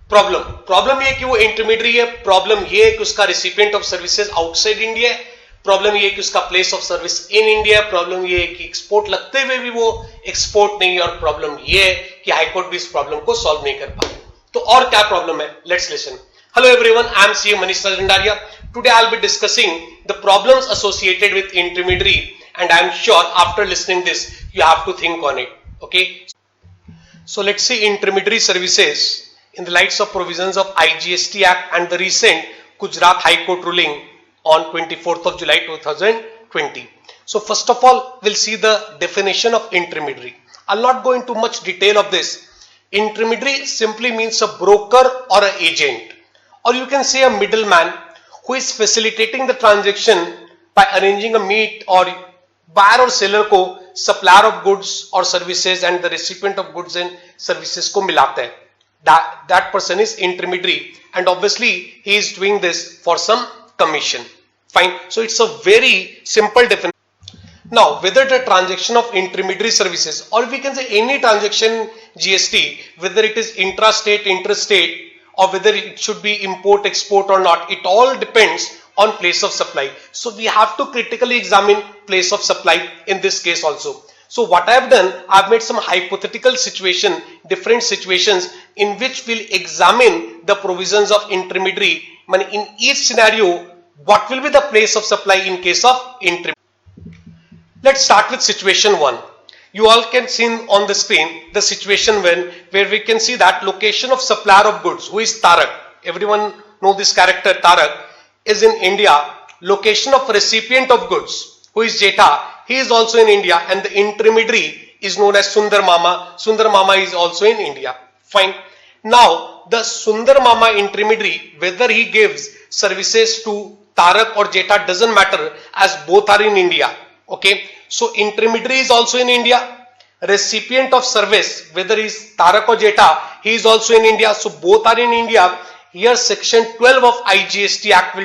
Problem ये कि वो इंटरमीडियरी है, प्रॉब्लम ये है कि उसका recipient of services outside India है, प्रॉब्लम ये है कि उसका place of service in India, problem ये है कि एक्सपोर्ट लगते हुए भी वो एक्सपोर्ट नहीं है, और प्रॉब्लम ये है कि हाईकोर्ट भी इस प्रॉब्लम को सॉल्व नहीं कर पाए। तो और क्या प्रॉब्लम है, let's listen. Hello everyone, I am CA Manish Randaria. Today I'll be discussing the problems associated with intermediary, and I'm sure after listening this you have to think on it. Okay, so let's see intermediary services in the lights of provisions of IGST Act and the recent Gujarat High Court ruling on 24th of July 2020. So first of all, we'll see the definition of intermediary. I'll not go into much detail of this. Intermediary simply means a broker or an agent, or you can say a middleman who is facilitating the transaction by arranging a meet or buyer or seller को supplier of goods or services and the recipient of goods and services को मिलाता है. That person is intermediary, and obviously he is doing this for some commission. Fine. So it's a very simple definition. Now, whether the transaction of intermediary services, or we can say any transaction GST, whether it is intrastate, interstate, or whether it should be import, export or not, it all depends on place of supply. So we have to critically examine place of supply in this case also. So what I have done, I have made some hypothetical situation, different situations in which we'll examine the provisions of intermediary. In each scenario, what will be the place of supply in case of intermediary? Let's start with situation 1. You all can see on the screen the situation where we can see that location of supplier of goods, who is Tarak. Everyone know this character, Tarak, is in India. Location of recipient of goods, who is Jetha, he is also in India, and the intermediary is known as Sundar Mama. Sundar Mama is also in India. Fine. Now, the Sundar Mama intermediary, whether he gives services to Tarak or Jetha doesn't matter, as both are in India. Okay, so intermediary is also in India. Recipient of service, whether he is Tarak or Jetha, he is also in India. So both are in India. Here section 12 of IGST Act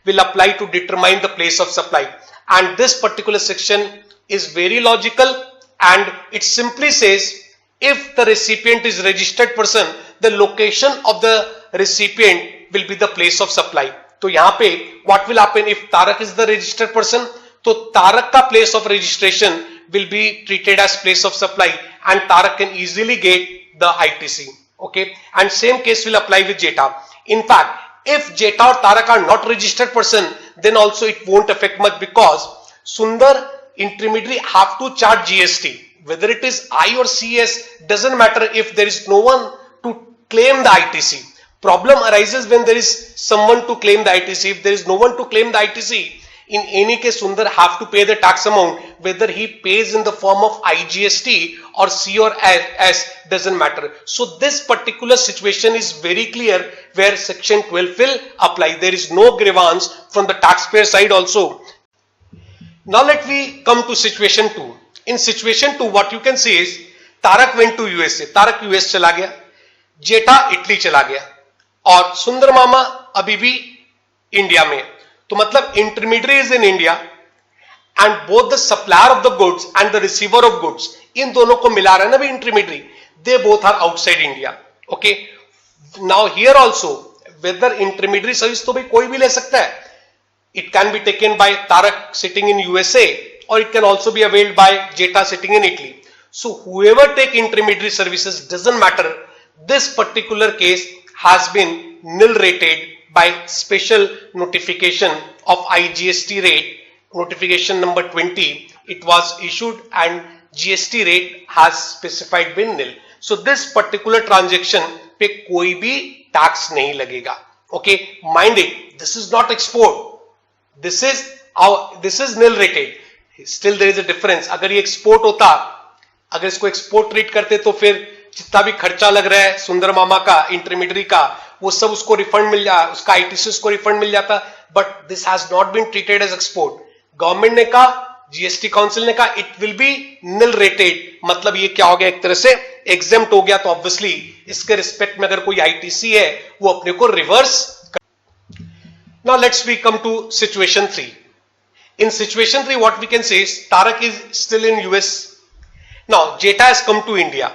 will apply to determine the place of supply. And this particular section is very logical, and it simply says if the recipient is registered person, the location of the recipient will be the place of supply. So यहाँ पे what will happen if Tarak is the registered person? तो Tarak का place of registration will be treated as place of supply, and Tarak can easily get the ITC. Okay, and same case will apply with Jetha. In fact, if Jetha or Tarak are not registered person, then also it won't affect much, because Sundar intermediary have to charge GST. Whether it is I or CS, doesn't matter if there is no one to claim the ITC. Problem arises when there is someone to claim the ITC. If there is no one to claim the ITC, in any case Sundar have to pay the tax amount, whether he pays in the form of IGST or C or S, doesn't matter. So this particular situation is very clear where section 12 will apply. There is no grievance from the taxpayer side also. Now let me come to situation 2. In situation 2, what you can see is Tarak went to USA. Tarak US चला गया, Jetha Italy चला गया, और सुंदर मामा अभी भी India में. तो मतलब intermediary is in India, and both the supplier of the goods and the receiver of goods, इन दोनों को मिला रहा है ना भी intermediary, they both are outside India. Okay, now here also whether intermediary service तो भाई कोई भी ले सकता है. It can be taken by Tarak sitting in USA, or it can also be availed by Jetha sitting in Italy. So whoever take intermediary services, doesn't matter. This particular case has been nil rated by special notification of IGST rate, notification number 20. It was issued and GST rate has specified been nil. So this particular transaction पे कोई भी tax नहीं लगेगा. Okay, mind it. This is not export. This is nil rated. Still there is a difference. अगर ये export होता, अगर इसको export treat करते, तो फिर जितना भी खर्चा लग रहा है सुंदर मामा का, intermediary का, वो सब उसको रिफंड मिल जाए, उसका ITC उसको रिफंड मिल जाता. But this has not been treated as export. Government ने कहा, जीएसटी काउंसिल ने कहा it will be nil rated. मतलब ये क्या हो गया, एक तरह से एग्जेम्प्ट हो गया. तो ऑब्वियसली इसके रिस्पेक्ट में अगर कोई आईटीसी है वो अपने को reverse. Now let's we come to situation 3. In situation 3, what we can say is Tarak is still in US. Now Jetha has come to India,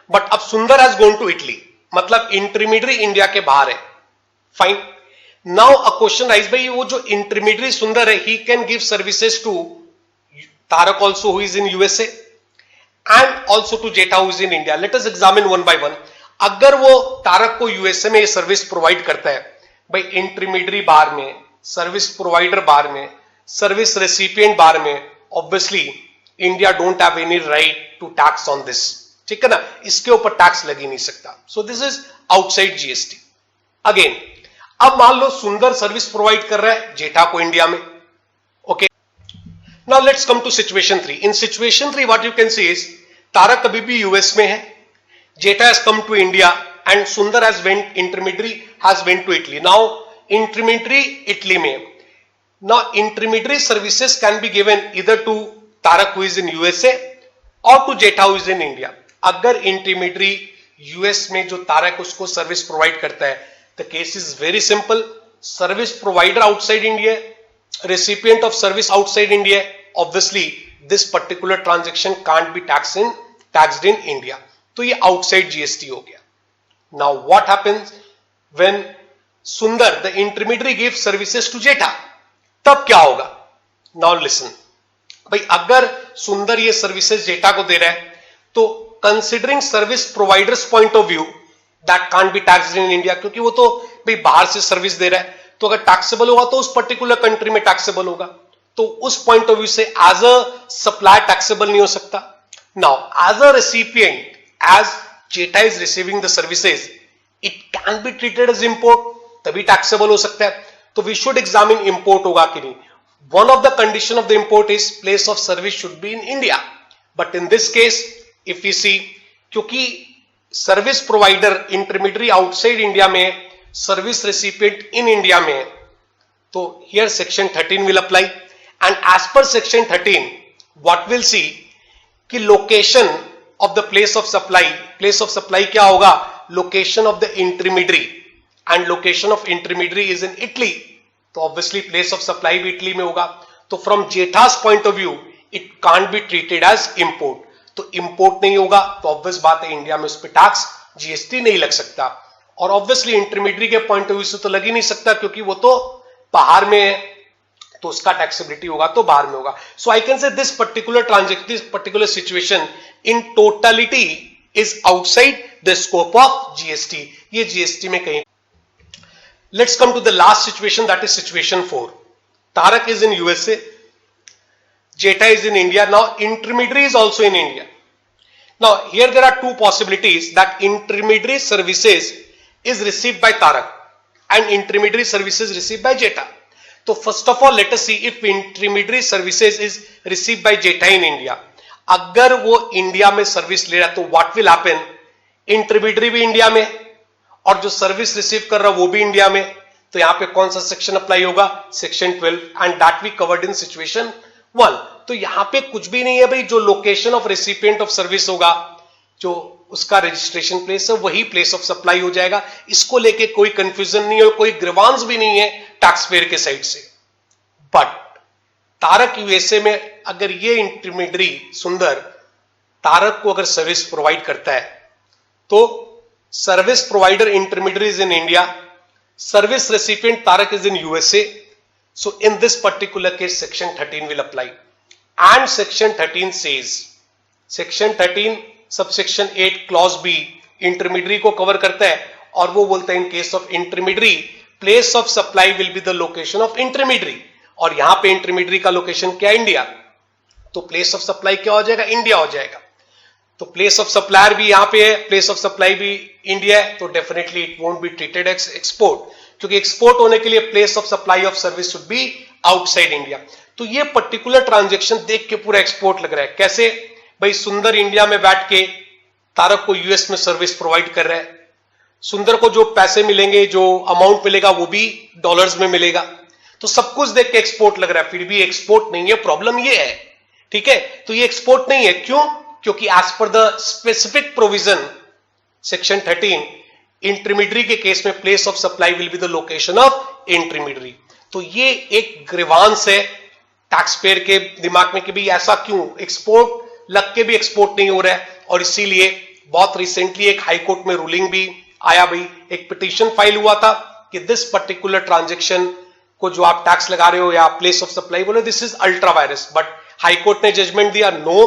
but अब Sundar has gone to Italy. मतलब intermediary India के बाहर है, fine. Now a question rise भाई, वो जो intermediary Sundar है, he can give services to Tarak also who is in USA and also to Jetha who is in India. Let us examine one by one. अगर वो तारक को यूएसए में ये सर्विस प्रोवाइड करता है, भाई इंटरमीडियरी बार में, सर्विस प्रोवाइडर बार में, सर्विस रेसिपिएंट बार में, obviously India don't have any right to tax on this, ठीक है ना, इसके ऊपर टैक्स लग ही नहीं सकता। So this is outside GST. Again, अब मान लो सुंदर सर्विस प्रोवाइड कर रहा है जेठा को इंडिया में, okay. Now let's come to situation 3। In situation 3 what you can see is, Tarak अभी भी यूएस में है, Jetha has come to India and Sundar has went, intermediary has went to Italy. Now intermediary Italy में, now intermediary services can be given either to Tarak who is in USA और to Jetha who is in India. अगर intermediary US में जो तारक उसको service provide करता है, the case is very simple, service provider outside India, recipient of service outside India, obviously this particular transaction can't be taxed in India. तो ये outside GST हो गया। Now what happens when Sundar the intermediary give services to Jetha, तब क्या होगा? Now listen भाई, अगर सुंदर ये सर्विसेज जेठा को दे रहा है, तो considering service providers point of view that can't be taxed in India, क्योंकि वो तो भाई बाहर से सर्विस दे रहा है, तो अगर टैक्सेबल होगा तो उस पर्टिकुलर कंट्री में टैक्सेबल होगा, तो उस पॉइंट ऑफ व्यू से एज अ सप्लायर टैक्सेबल नहीं हो सकता। Now as a recipient, as Jeta is receiving the services, it can be treated as import, तभी taxable हो सकता है। तो we should examine import होगा कि नहीं। One of the condition of the import is place of service should be in India, but in this case if we see, क्योंकि service provider intermediary outside India में, service recipient in India में, तो here section 13 will apply and as per section 13 what we'll see कि location of the place of supply क्या होगा? Location of the intermediary, and location of intermediary is in Italy, तो obviously place of supply भी Italy में होगा। तो from Jetha's point of view it can't be treated as import, तो import नहीं होगा, तो obvious बात है इंडिया में उस पर टैक्स जीएसटी नहीं लग सकता, और obviously इंटरमीडियरी के पॉइंट ऑफ व्यू से तो लग ही नहीं सकता क्योंकि वो तो बाहर में है, तो उसका टैक्सेबिलिटी होगा तो बाहर में होगा। So I can say this particular transaction, this particular situation in totality is outside the scope of GST, ये जीएसटी में कहीं। Let's come to the last situation, that is situation 4। Tarak is in USA, Jetha is in India, now intermediary is also in India. Now here there are two possibilities that intermediary services is received by Tarak and intermediary services received by Jetha. तो first of all let us see if intermediary services is received by Jetha in India. अगर वो India में service ले रहा है तो what will happen, intermediary भी India में और जो सर्विस रिसीव कर रहा है वो भी इंडिया में, तो यहां पे कौन सा सेक्शन अप्लाई होगा? Section 12, and that we covered in situation 1। तो यहां पे कुछ भी नहीं है भाई, जो location of recipient of service होगा, जो उसका रजिस्ट्रेशन प्लेस है वही प्लेस ऑफ सप्लाई हो जाएगा। इसको लेके कोई कंफ्यूजन नहीं है, कोई ग्रीवांस भी नहीं है टैक्स पेयर के साइड से। बट तारक यूएसए में अगर ये इंटरमीडियरी सुंदर तारक को अगर सर्विस प्रोवाइड करता है, तो service provider intermediary is in India, service recipient Tarak is in USA, so in this particular case section 13 will apply, and section 13 says, section 13 subsection 8 clause B intermediary को कवर करता है, और वो बोलता है in case of intermediary place of supply will be the location of intermediary, और यहां पे इंटरमीडियरी का लोकेशन क्या है? इंडिया, तो प्लेस ऑफ सप्लाई क्या हो जाएगा? इंडिया हो जाएगा। तो प्लेस ऑफ सप्लायर भी यहां पे है, प्लेस ऑफ सप्लाई भी इंडिया है, तो definitely it won't be treated as export, क्योंकि एक्सपोर्ट होने के लिए place of supply of service should be outside India. तो ये पर्टिकुलर ट्रांजेक्शन देख के पूरा एक्सपोर्ट लग रहा है। कैसे भाई? सुंदर इंडिया में बैठ के तारक को यूएस में सर्विस प्रोवाइड कर रहा है, सुंदर को जो पैसे मिलेंगे, जो अमाउंट मिलेगा वो भी डॉलर्स में मिलेगा, तो सब कुछ देख के एक्सपोर्ट लग रहा है, फिर भी एक्सपोर्ट नहीं है। प्रॉब्लम ये है, ठीक है, तो ये एक्सपोर्ट नहीं है। क्यों? क्योंकि as per the specific provision section 13 intermediary के केस में place of supply will be the location of intermediary. तो ये एक ग्रीवांस है टैक्स पेयर के दिमाग में कि भाई ऐसा क्यों, एक्सपोर्ट लग के भी एक्सपोर्ट नहीं हो रहा है। और इसीलिए बहुत रिसेंटली एक हाई कोर्ट में रूलिंग भी आया भाई, एक पिटीशन फाइल हुआ था कि दिस पर्टिकुलर ट्रांजेक्शन को जो आप टैक्स लगा रहे हो या प्लेस ऑफ सप्लाई बोले this is ultra vires, but high court ने जजमेंट दिया no,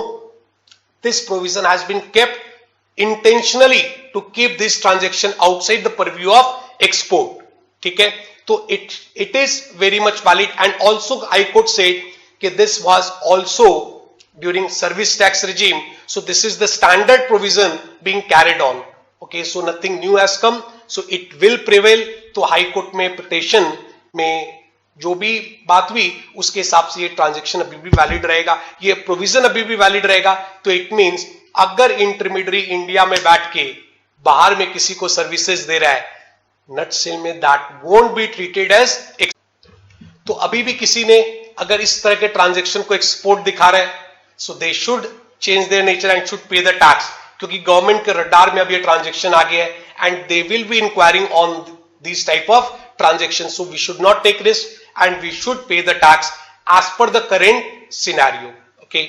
this provision has been kept intentionally to keep this transaction outside the purview of export. ठीक है, तो it is very much valid. And also high court said कि this was also during service tax regime, so this is the standard provision being carried on. Okay, so nothing new has come, so it will prevail. तो high court में petition में जो भी बात हुई उसके हिसाब से ये ट्रांजेक्शन अभी भी वैलिड रहेगा, ये प्रोविजन अभी भी वैलिड रहेगा. तो इट मींस अगर इंटरमीडियरी इंडिया में बैठ के बाहर में किसी को सर्विसेज दे रहा है, नटसेल में that won't be treated as. तो अभी भी किसी ने अगर इस तरह के ट्रांजेक्शन को एक्सपोर्ट दिखा रहा है, so they should change their nature and should pay the tax, क्योंकि गवर्नमेंट के रडार में अब ये ट्रांजेक्शन आ गया है and they will be inquiring on this type of transaction. So we should not take risk and we should pay the tax as per the current scenario. Okay.